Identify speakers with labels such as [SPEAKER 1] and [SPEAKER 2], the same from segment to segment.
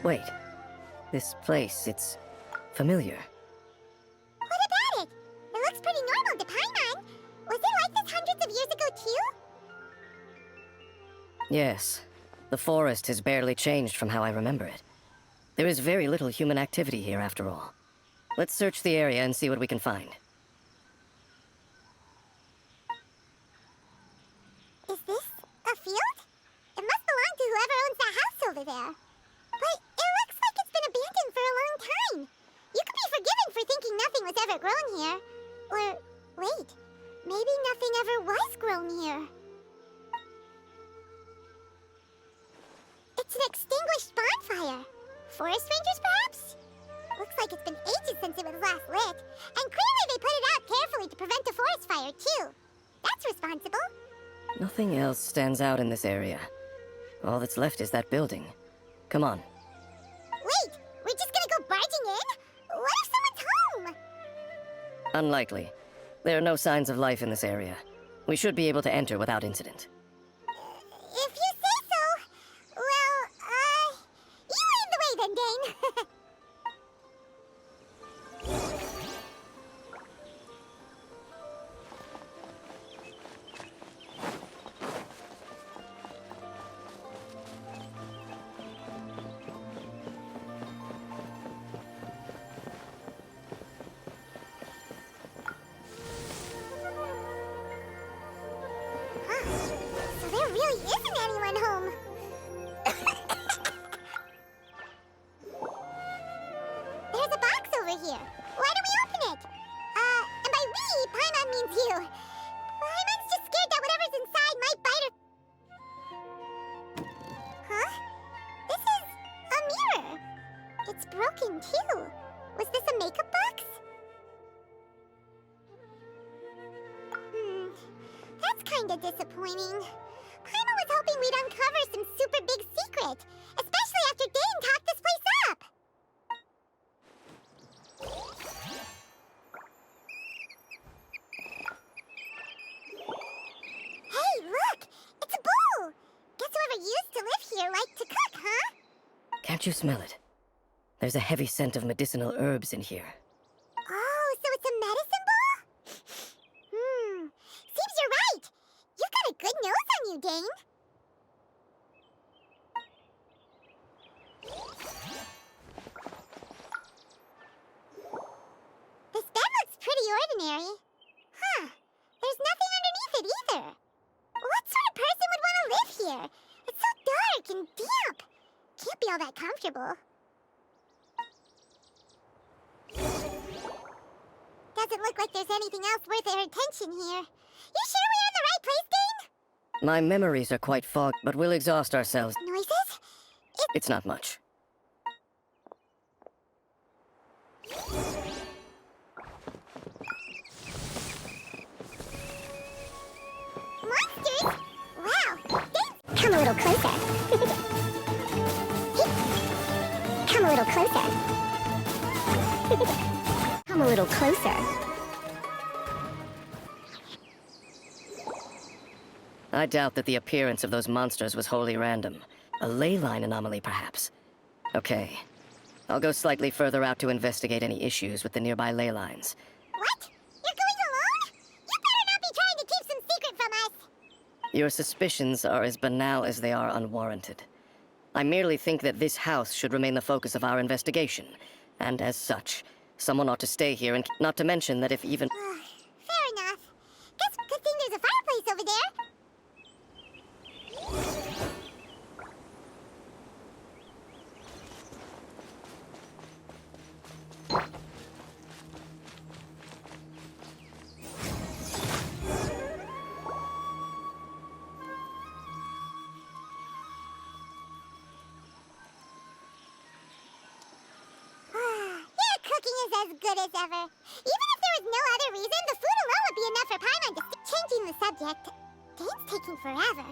[SPEAKER 1] Wait. This place, it's familiar.
[SPEAKER 2] What about it? It looks pretty normal to Paimon. Was it like this hundreds of years ago too?
[SPEAKER 1] Yes. The forest has barely changed from how I remember it. There is very little human activity here after all. Let's search the area and see what we can find.
[SPEAKER 2] Is this a field? It must belong to whoever owns that house over there. But it looks like it's been abandoned for a long time. You could be forgiven for thinking nothing was ever grown here. Or, wait, maybe nothing ever was grown here. It's an extinguished bonfire. Forest rangers, perhaps? Looks like it's been ages since it was last lit. And clearly they put it out carefully to prevent a forest fire, too. That's responsible.
[SPEAKER 1] Nothing else stands out in this area. All that's left is that building. Come on.
[SPEAKER 2] Wait, we're just gonna go barging in? What if someone's home?
[SPEAKER 1] Unlikely. There are no signs of life in this area. We should be able to enter without incident.
[SPEAKER 2] If you say so. Well, you lead the way then, Dane. So there really isn't anyone home. There's a box over here. Why don't we open it? And by we, Paimon means you. Paimon's just scared that whatever's inside might bite her. Huh? This is a mirror. It's broken too. Was this a makeup box? That's kinda disappointing. Paimon was hoping we'd uncover some super big secret, especially after Dane talked this place up. Hey, look! It's a bowl! Guess whoever used to live here liked to cook, huh?
[SPEAKER 1] Can't you smell it? There's a heavy scent of medicinal herbs in here.
[SPEAKER 2] Oh, so it's a medicine bowl? Seems you're right. You've got a good nose on you, Dane. This bed looks pretty ordinary. Huh. There's nothing underneath it either. What sort of person would want to live here? It's so dark and damp. Can't be all that comfortable. Doesn't look like there's anything else worth their attention here. You sure we're in the right place, Dane?
[SPEAKER 1] My memories are quite fogged, but we'll exhaust ourselves.
[SPEAKER 2] Noises?
[SPEAKER 1] It's not much.
[SPEAKER 2] Monsters? Wow. Come a little closer. Come a little closer. Come a little closer.
[SPEAKER 1] I doubt that the appearance of those monsters was wholly random. A ley line anomaly, perhaps. Okay. I'll go slightly further out to investigate any issues with the nearby ley lines.
[SPEAKER 2] What? You're going alone? You better not be trying to keep some secret from us.
[SPEAKER 1] Your suspicions are as banal as they are unwarranted. I merely think that this house should remain the focus of our investigation, and as such, someone ought to stay here, and not to mention that if even...
[SPEAKER 2] Fair enough. Guess good thing there's a fireplace over there. Your cooking is as good as ever. Even if there was no other reason, the food alone would be enough for Paimon to changing the subject. Dane's taking forever.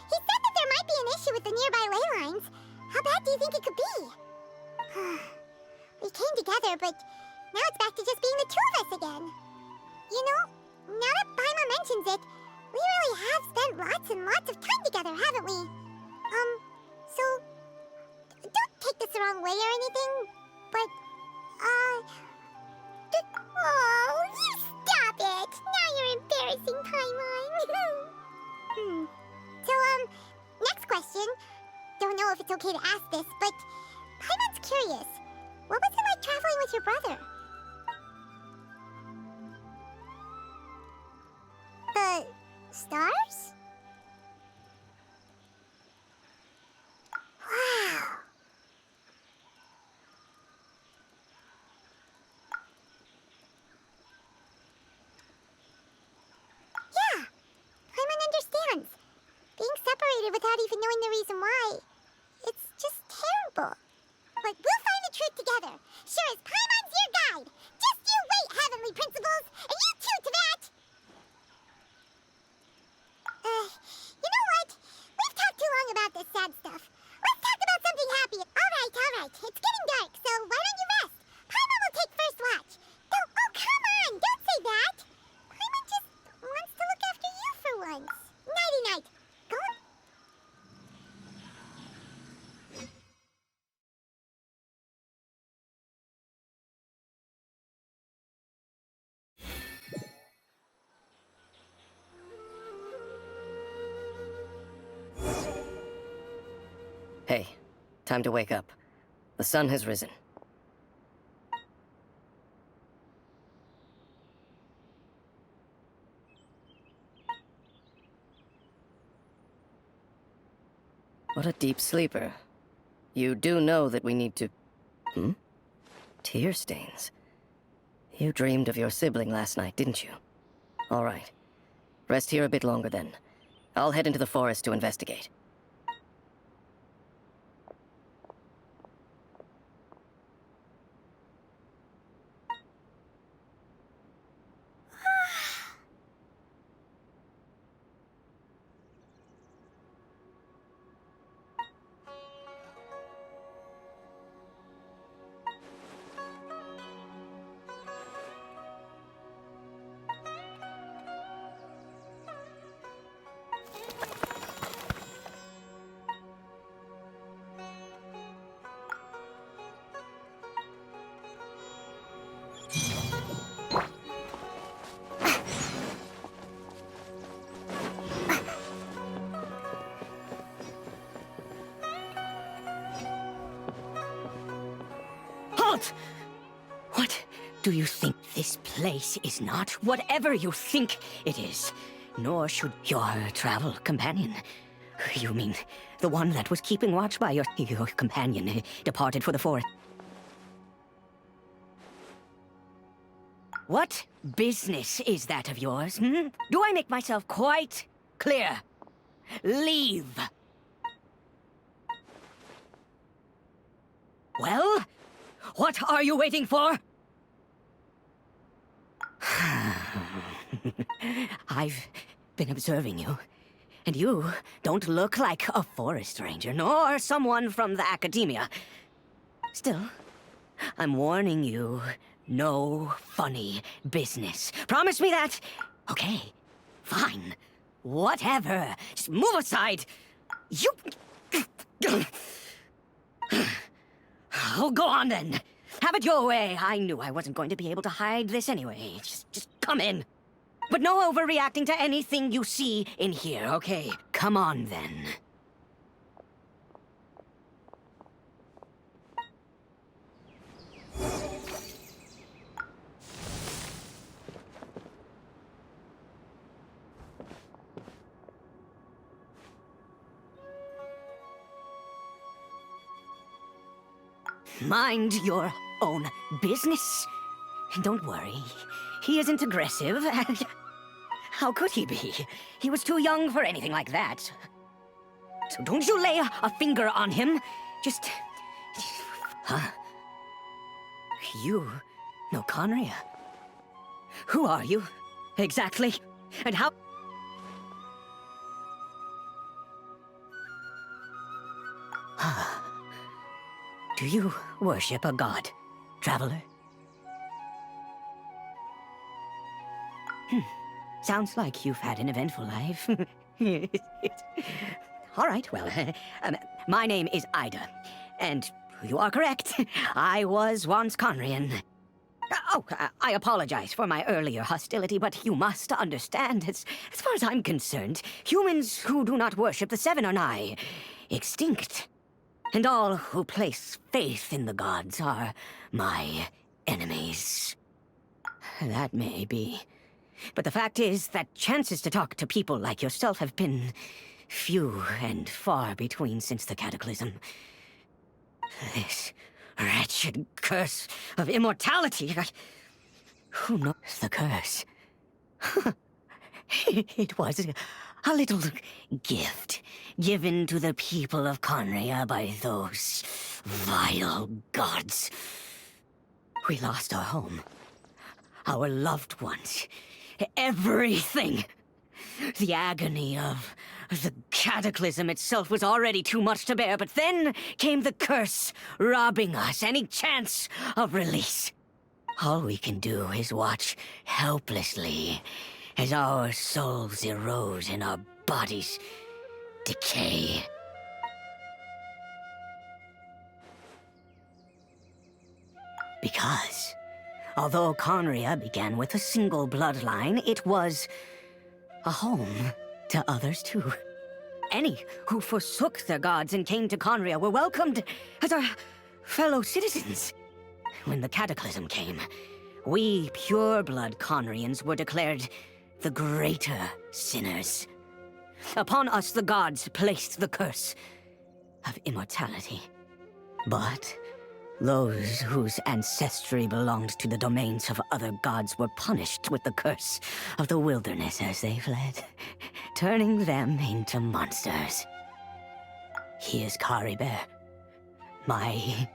[SPEAKER 2] He said that there might be an issue with the nearby ley lines. How bad do you think it could be? We came together, but now it's back to just being the two of us again. You know, now that Paimon mentions it, we really have spent lots and lots of time together, haven't we? So, don't take this the wrong way or anything, but, oh, you stop it! Now you're embarrassing Paimon. So, next question. Don't know if it's okay to ask this, but Paimon's curious. What was it like traveling with your brother? The stars? Wow. Yeah, Paimon understands. Being separated without even knowing the reason why. It's just terrible. But we'll find the truth together. Sure as Paimon's your guide. Just you wait, Heavenly Principles, and you too to that. You know what? We've talked too long about this sad stuff. Let's talk about something happy. All right. It's getting dark, so why don't you rest? Paimon will take first watch. Oh, come on, don't say that. Paimon just wants to look after you for once. Nighty-night. Go on.
[SPEAKER 1] Hey, time to wake up. The sun has risen. What a deep sleeper. You do know that we need to... Tear stains. You dreamed of your sibling last night, didn't you? All right. Rest here a bit longer then. I'll head into the forest to investigate.
[SPEAKER 3] Halt! What do you think this place is not? Whatever you think it is. Nor should your travel companion. You mean the one that was keeping watch by your companion departed for the forest? What business is that of yours? Do I make myself quite clear? Leave. Well, what are you waiting for? I've been observing you, and you don't look like a forest ranger, nor someone from the academia. Still, I'm warning you, no funny business. Promise me that? Okay, fine. Whatever. Just move aside. You... Oh, go on then. Have it your way. I knew I wasn't going to be able to hide this anyway. Just come in. But no overreacting to anything you see in here, okay? Come on then. Mind your own business. Don't worry. He isn't aggressive. How could he be? He was too young for anything like that. So don't you lay a finger on him. Just... Huh? You know Conria. Who are you, exactly? And how... Do you worship a god, traveler? Sounds like you've had an eventful life. All right, well, my name is Ida. And You are correct. I was once Conrian. I apologize for my earlier hostility, but you must understand, as far as I'm concerned, humans who do not worship the Seven are nigh extinct. And all who place faith in the gods are my enemies. That may be. But the fact is that chances to talk to people like yourself have been few and far between since the cataclysm. This wretched curse of immortality. Who knows the curse? It was a little gift given to the people of Conria by those vile gods. We lost our home, our loved ones, everything. The agony of the cataclysm itself was already too much to bear, but then came the curse, robbing us any chance of release. All we can do is watch helplessly as our souls erode and our bodies decay. Because, although Conria began with a single bloodline, it was a home to others too. Any who forsook their gods and came to Conria were welcomed as our fellow citizens. When the cataclysm came, we pure-blood Conrians were declared the greater sinners. Upon us the gods placed the curse of immortality. But those whose ancestry belonged to the domains of other gods were punished with the curse of the wilderness as they fled, turning them into monsters. He is Caribert, my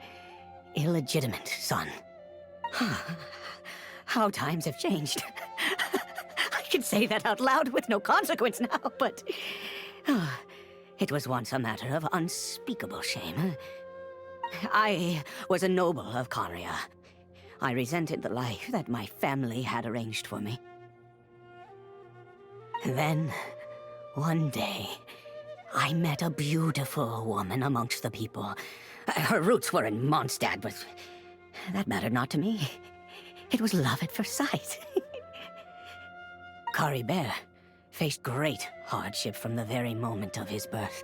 [SPEAKER 3] illegitimate son. How times have changed. I can say that out loud with no consequence now, but it was once a matter of unspeakable shame. I was a noble of Conria. I resented the life that my family had arranged for me. Then, one day, I met a beautiful woman amongst the people. Her roots were in Mondstadt, but that mattered not to me. It was love at first sight. Caribert faced great hardship from the very moment of his birth.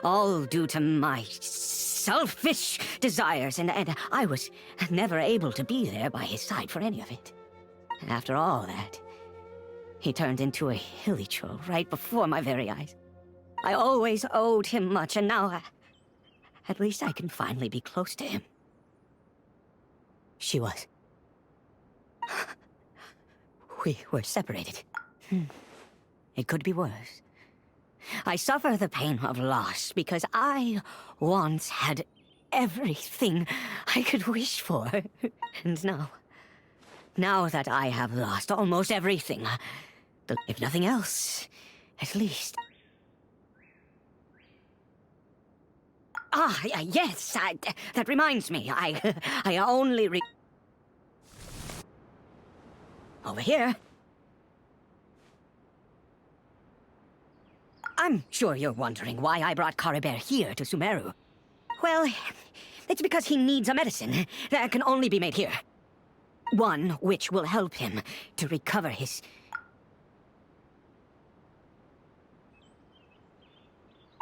[SPEAKER 3] All due to my selfish desires, and I was never able to be there by his side for any of it. After all that, he turned into a hilichurl right before my very eyes. I always owed him much, and now at least I can finally be close to him. She was. We were separated. It could be worse. I suffer the pain of loss because I once had everything I could wish for. And now that I have lost almost everything, if nothing else, at least... Yes, that reminds me, I only over here. I'm sure you're wondering why I brought Caribert here to Sumeru. Well, it's because he needs a medicine that can only be made here. One which will help him to recover his...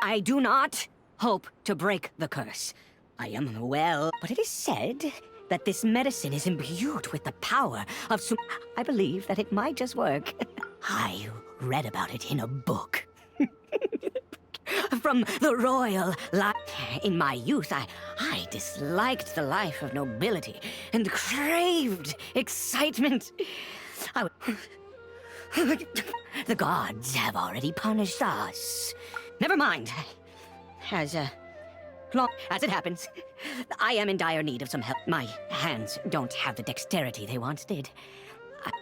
[SPEAKER 3] I do not hope to break the curse. I am well, but it is said that this medicine is imbued with the power of I believe that it might just work. I read about it in a book. From the royal life. In my youth, I disliked the life of nobility and craved excitement. The gods have already punished us. Never mind. As it happens, I am in dire need of some help. My hands don't have the dexterity they once did.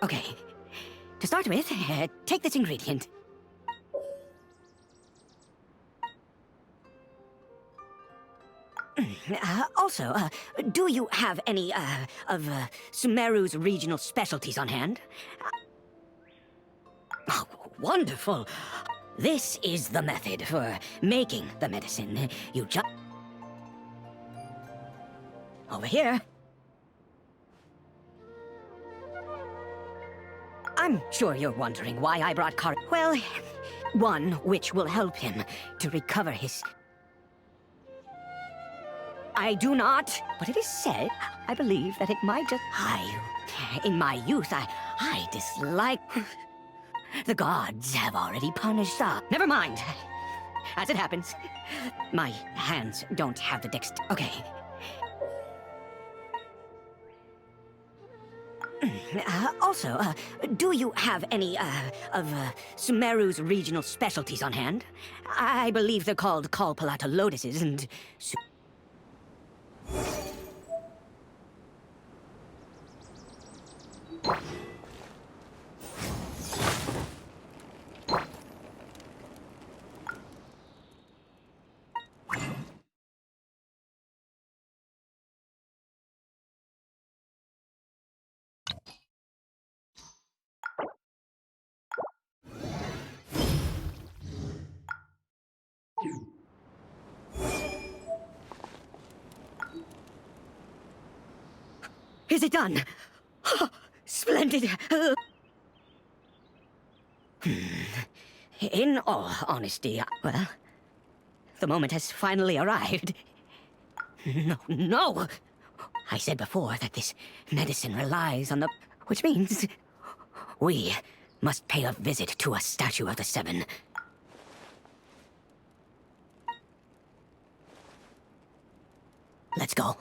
[SPEAKER 3] Okay. To start with, take this ingredient. Also, do you have any, of Sumeru's regional specialties on hand? Oh, wonderful! This is the method for making the medicine. You just... over here. I'm sure you're wondering why I brought Well, one which will help him to recover his... I do not, but it is said, I believe that it might just... In my youth, I dislike... The gods have already punished us. Never mind. As it happens, my hands don't have the Okay. Also, do you have any, of Sumeru's regional specialties on hand? I believe they're called Kalpalata lotuses and... Is it done? Splendid! In all honesty, well, the moment has finally arrived. No! I said before that this medicine relies on the... Which means we must pay a visit to a statue of the Seven. Let's go.